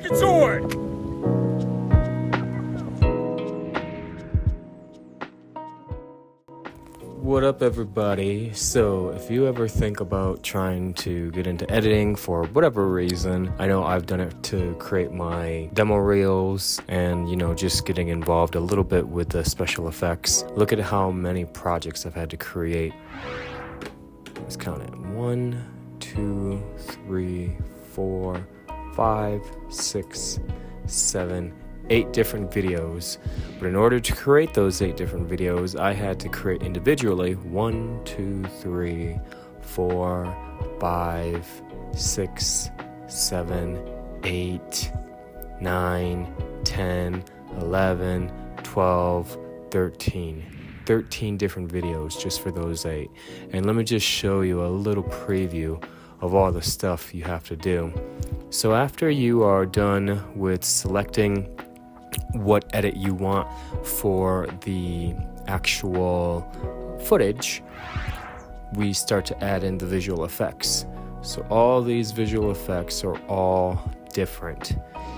second sword! What up, everybody? So if you ever think about trying to get into editing for whatever reason, I know I've done it to create my demo reels and, just getting involved a little bit with the special effects. Look at how many projects I've had to create. Let's count it. 1, 2, 3, 4, 5, 6, 7, 8 different videos. But in order to create those 8 different videos, I had to create individually 1, 2, 3, 4, 5, 6, 7, 8, 9, 10, 11, 12, 13. 13 different videos just for those 8. And let me just show you a little preview of all the stuff you have to do. So after you are done with selecting what edit you want for the actual footage, we start to add in the visual effects. So all these visual effects are all different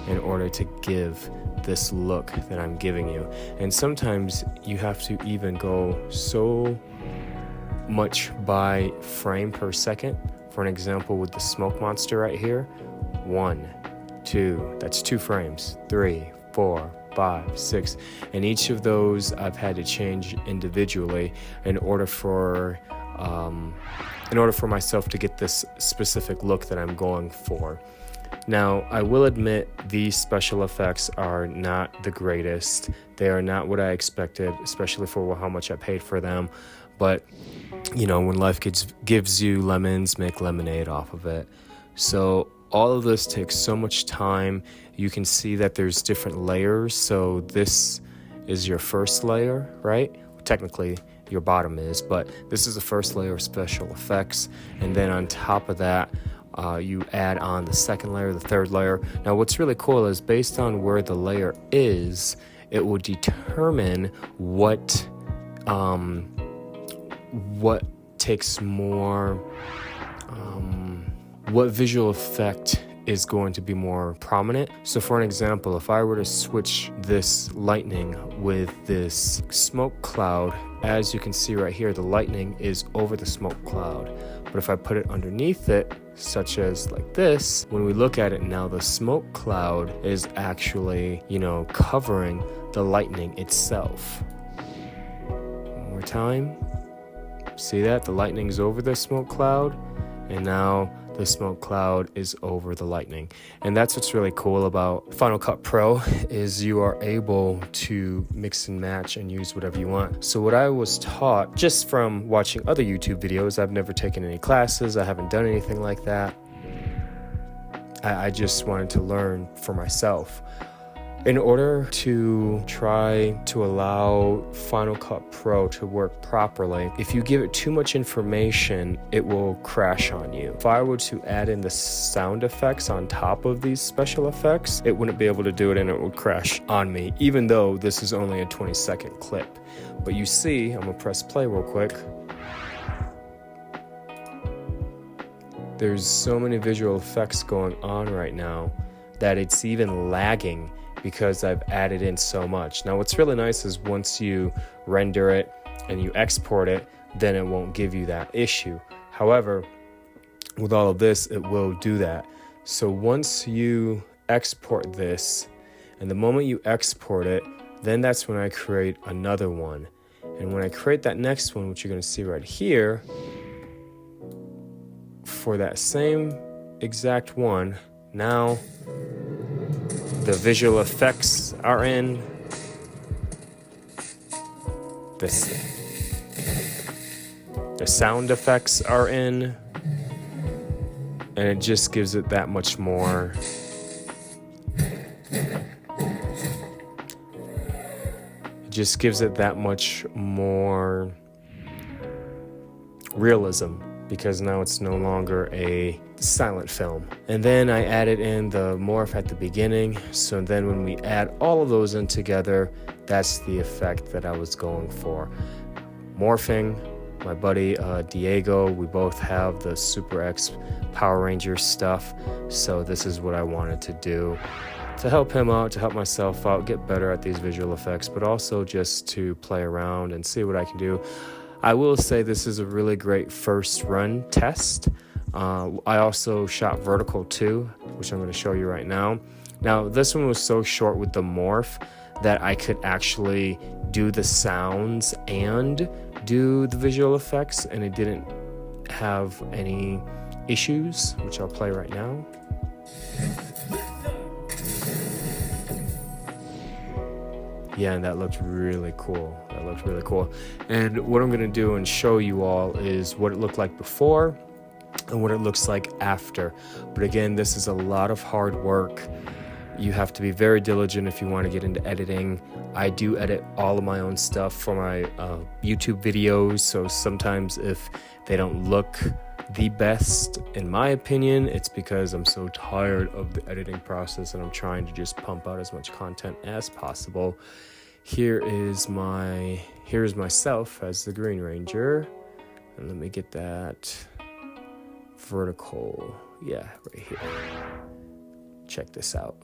in order to give this look that I'm giving you. And sometimes you have to even go so much by frame per second. For an example, with the smoke monster right here, 1, 2, that's 2 frames, 3, 4, 5, 6, and each of those I've had to change individually in order for myself to get this specific look that I'm going for. Now, I will admit these special effects are not the greatest. They are not what I expected, especially for how much I paid for them. But, when life gives you lemons, make lemonade off of it. So all of this takes so much time. You can see that there's different layers. So this is your first layer, right? Technically, your bottom is, but this is the first layer of special effects. And then on top of that, you add on the second layer, the third layer. Now, what's really cool is based on where the layer is, it will determine what takes more, what visual effect is going to be more prominent. So for an example, if I were to switch this lightning with this smoke cloud, as you can see right here, the lightning is over the smoke cloud. But if I put it underneath it, such as like this, when we look at it now, the smoke cloud is actually, covering the lightning itself. One more time. See that? The lightning's over the smoke cloud, and now the smoke cloud is over the lightning. And that's what's really cool about Final Cut Pro, is you are able to mix and match and use whatever you want. So what I was taught just from watching other YouTube videos, I've never taken any classes, I haven't done anything like that. I just wanted to learn for myself. In order to try to allow Final Cut Pro to work properly, if you give it too much information, it will crash on you. If I were to add in the sound effects on top of these special effects, it wouldn't be able to do it and it would crash on me, even though this is only a 20-second clip. But you see, I'm gonna press play real quick. There's so many visual effects going on right now that it's even lagging because I've added in so much. Now, what's really nice is once you render it and you export it, then it won't give you that issue. However, with all of this, it will do that. So once you export this, and the moment you export it, then that's when I create another one. And when I create that next one, which you're gonna see right here, for that same exact one, now the visual effects are in. The sound effects are in. And it just gives it that much more. It just gives it that much more realism, because now it's no longer a silent film. And then I added in the morph at the beginning. So then when we add all of those in together, that's the effect that I was going for. Morphing, my buddy Diego, we both have the Super X Power Rangers stuff. So this is what I wanted to do. to help him out, to help myself out, get better at these visual effects, but also just to play around and see what I can do. I will say this is a really great first run test. I also shot vertical too, which I'm going to show you right now. Now, this one was so short with the morph that I could actually do the sounds and do the visual effects, and it didn't have any issues, which I'll play right now. Yeah, and that looked really cool. And what I'm gonna do and show you all is what it looked like before and what it looks like after. But again, this is a lot of hard work. You have to be very diligent if you want to get into editing. I do edit all of my own stuff for my YouTube videos, so sometimes if they don't look the best, in my opinion, it's because I'm so tired of the editing process and I'm trying to just pump out as much content as possible. Here's myself as the Green Ranger, and let me get that vertical. Yeah, right here. Check this out.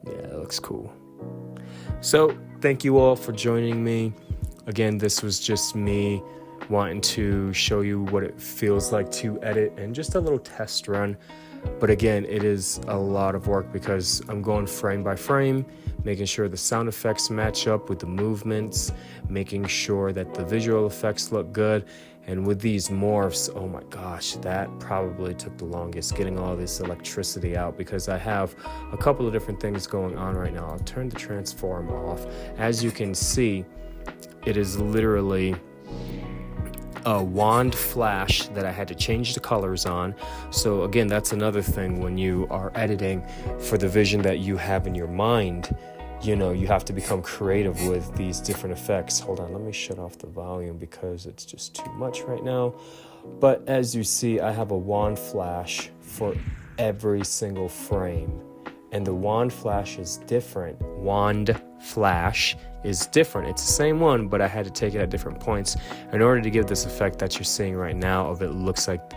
Yeah, it looks cool. So thank you all for joining me. Again, this was just me wanting to show you what it feels like to edit and just a little test run. But again, it is a lot of work because I'm going frame by frame, making sure the sound effects match up with the movements, making sure that the visual effects look good. And with these morphs, oh my gosh, that probably took the longest, getting all this electricity out, because I have a couple of different things going on right now. I'll turn the transform off. As you can see, it is literally a wand flash that I had to change the colors on. So again, that's another thing when you are editing for the vision that you have in your mind. You know, you have to become creative with these different effects. Hold on, let me shut off the volume because it's just too much right now. But as you see, I have a wand flash for every single frame. And the wand flash is different. Wand flash is different. It's the same one, but I had to take it at different points in order to give this effect that you're seeing right now of it looks like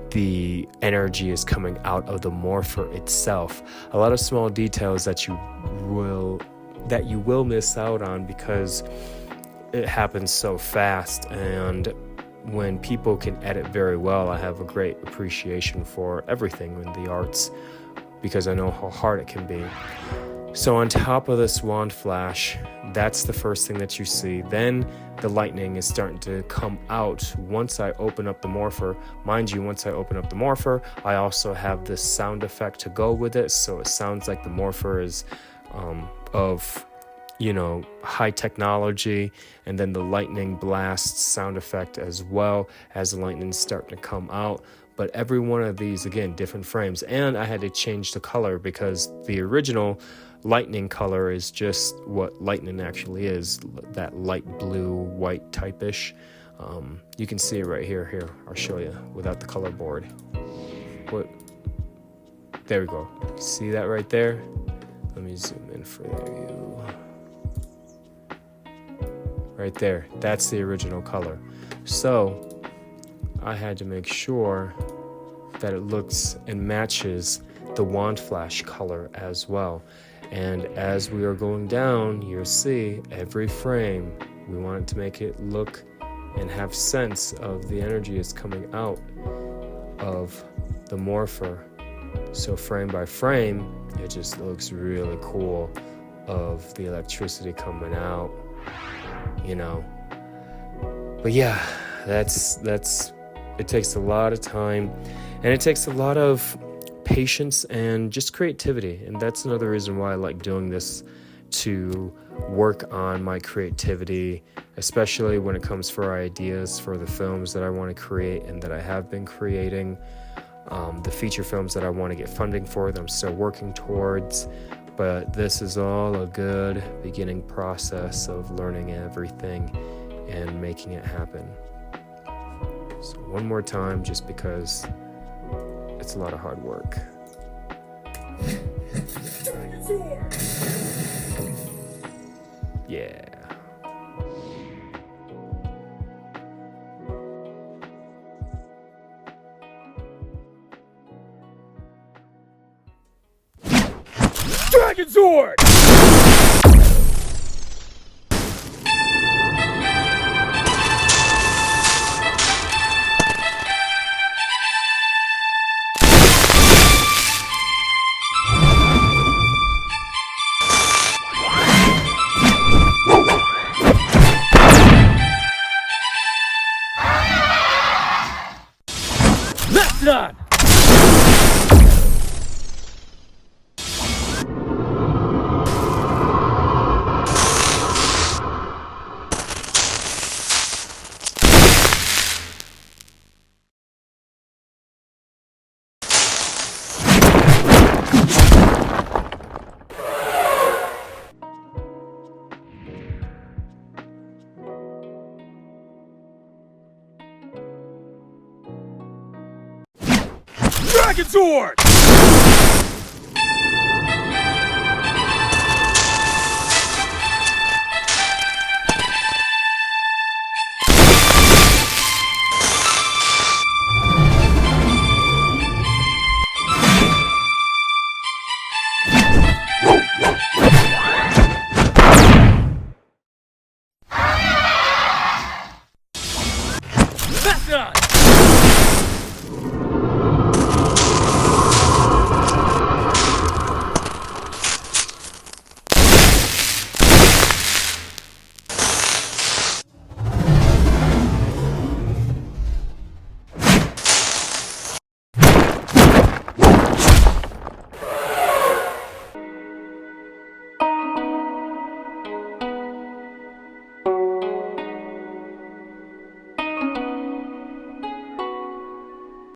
the energy is coming out of the morpher itself. A lot of small details that you will miss out on because it happens so fast. And when people can edit very well, I have a great appreciation for everything in the arts because I know how hard it can be. So on top of this wand flash, that's the first thing that you see. Then the lightning is starting to come out once I open up the morpher. Mind you, once I open up the morpher, I also have this sound effect to go with it. So it sounds like the morpher is of, high technology. And then the lightning blast sound effect as well as the lightning starting to come out. But every one of these, again, different frames. And I had to change the color because the original lightning color is just what lightning actually is, that light blue, white type-ish. You can see it right here. Here, I'll show you without the color board. There we go. See that right there? Let me zoom in for you. Right there, that's the original color. So I had to make sure that it looks and matches the wand flash color as well. And as we are going down, you'll see every frame, we wanted to make it look and have sense of the energy is coming out of the morpher. So frame by frame, it just looks really cool of the electricity coming out, But yeah, that's it takes a lot of time and it takes a lot of patience and just creativity. And that's another reason why I like doing this, to work on my creativity, especially when it comes for ideas for the films that I want to create and that I have been creating, the feature films that I want to get funding for that I'm still working towards. But this is all a good beginning process of learning everything and making it happen. So one more time, just because it's a lot of hard work. Yeah. Dragon Sword! That's done! Dragon Sword!